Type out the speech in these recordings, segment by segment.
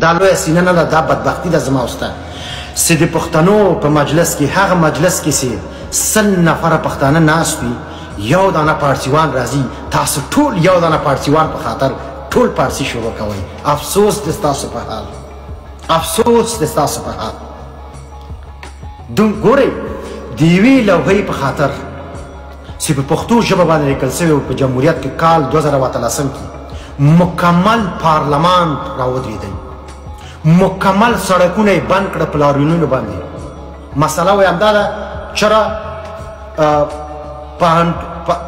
دا لویه سینه نه ده، دا بدبختي ده زما وسته چې د پښتنو په مجلس کې هغه مجلس کې چې 100 نفره پښتانه ناست وي، یو دانه پارسیوان راځي، تاسو ټول یو دانه پارسیوان په خاطر ټول پارسي شروع کوئ. افسوس د ستاسو په حال، افسوس د ستاسو په حال. ګورئ د یوې لوحې په خاطر چې په پښتو ژبه باندې لیکل شوی په جمهوریت کې کال 2013 کې مکمل پارلمان راودرېدی، مکمل سړکونه یې بند کړه په لاریونونو باندې. مسله وایي همدا ده چېرې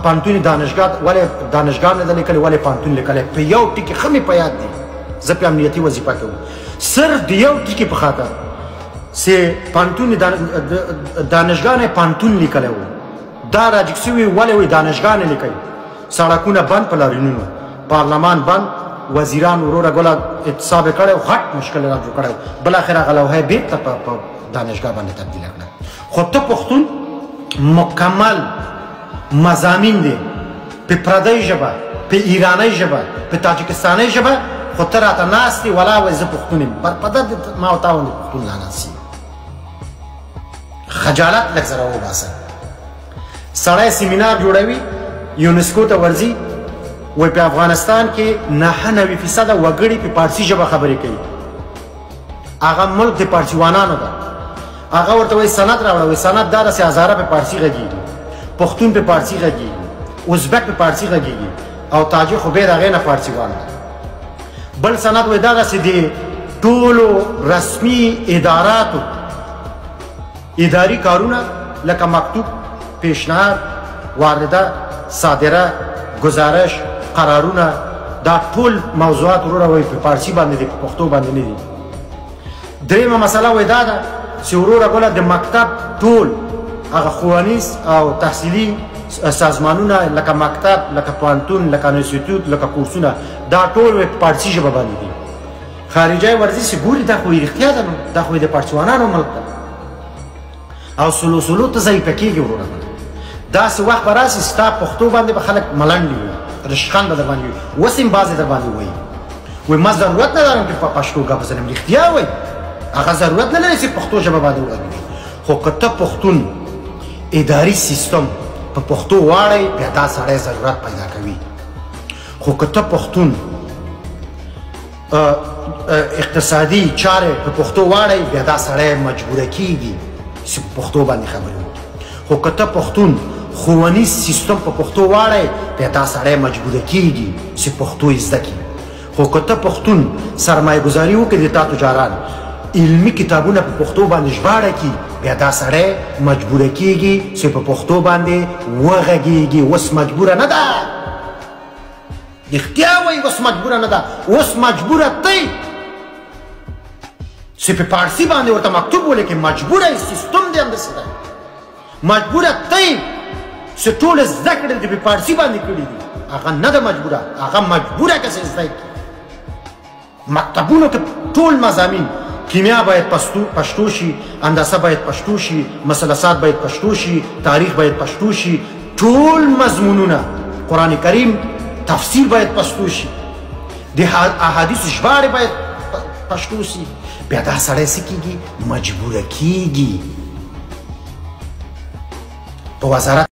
پوهنتون دانشګاه ولې دانشګاه نه ده لیکلې، ولې پوهنتون لیکلی. په یو ټکي ښه مې په یاد دي، زه پې امنیتي وظیفه کوم، صرف د یو ټکي په خاطر چې پوهنتون دانشګاه نه پوهنتون لیکلی و، دا راجګ شوي ولې وایي دانشګاه نه لیکئ. سړکونه بند په لاریونونو، پارلمان بند، وزیران وروره ګوله اعتصاب یې کړی و، غټ مشکل یې را جوړ کړی و. بالاخره هغه لوحه یې بېرته په دانشګاه باندې تبدیله کړه. خو ته پښتون مکمل مضامین دی په پردۍ ژبه، په ایرانۍ ژبه، په تاجکستانۍ ژبه، خو ته راته ناست یې ولا وایي زه پښتون یم. برپدر ما او تا باندې پښتون لعنت شي. خجالت لږ ذره وباسه. سړی سیمینار جوړوي، یونسکو ته ورځي، وایي په افغانستان کې 99% وګړي په پارسي ژبه خبرې کوي، هغه ملک د پارسیوانانو ده. هغه ورته وایي سند راوړه، وایي سند دا ده چې هزاره په پارسي غږېږي، پښتون په پارسي غږېږي، ازبک په پارسي غږېږي، او تاجک خو بیا د هغې نه پارسیوان ده. بل سند وایي دا ده چې د ټولو رسمي اداراتو اداري کارونه لکه مکتوب، پیشنهاد، وارده، صادره، گزارش، قرارونه، دا ټول موضوعات وروره وایي په پارسي باندې دي، په پښتو باندې نه دي. درېیمه مسله وایي دا ده چې وروره ګوله د مکتب ټول هغه ښوونیز او تحصیلي سازمانونه لکه مکتب، لکه پوهنتون، لکه انسټیټیوټ، لکه کورسونه، دا ټول په پارسي ژبه باندې دي. خارجۍ ورځي چې ګوري دا خو یې رښتیا ده، دا خو یې د پارسیوانانو ملک ده، او سلو سلو ته ضعیفه کېږي وروره. داسې وخت به راسي ستا پښتو باندې به خلک ملنډې وي، رشخند به در باندې وي. اوس هم بعضې در باندې وایي، وایي ما ضرورت نه لرم چې په پښتو ګپ وزنم. رښتیا وایي، هغه ضرورت نه لري چې پښتو ژبه باندې وغږېږي. خو که ته پښتون اداري سیستم په پښتو واړئ، بیا دا سړی ضرورت پیدا کوي. خو که ته پښتون اقتصادي چارې په پښتو واړئ، بیا دا سړی مجبوره کېږي چې په پښتو باندې خبرې وکړي. خو که ته پښتون ښوونیز سیستم په پښتو واړئ، بیا دا سړی مجبوره کېږي چې پښتو یې زده کړي. خو که ته پښتون سرمایه ګزاري وکړي د تا تجاران، علمي کتابونه په پښتو باندې ژباړه کړي، بیا دا سړی مجبوره کېږي چې په پښتو باندې وغږېږي. اوس مجبوره نه ده، رښتیا وایي اوس مجبوره نه ده، اوس مجبوره دی چې په پارسي باندې ورته مکتوب ولیکي. مجبوره یې سیستم دی همداسې ده، مجبوره دی چې ټول زده کړې دې په پارسي باندې کړي دي. هغه نه ده مجبوره، هغه مجبوره که چې زده کړي. مکتبونو کې ټول مضامین، کیمیا باید پښتو شي، هندسه باید پښتو شي، مثلثات باید پښتو شي، تاریخ باید پښتو شي، ټول مضمونونه، قرآن کریم تفسیر باید پښتو شي، د احادیثو ژباړې باید پښتو شي. بیا دا سړی څه کېږي؟ مجبوره کېږي. په وزارت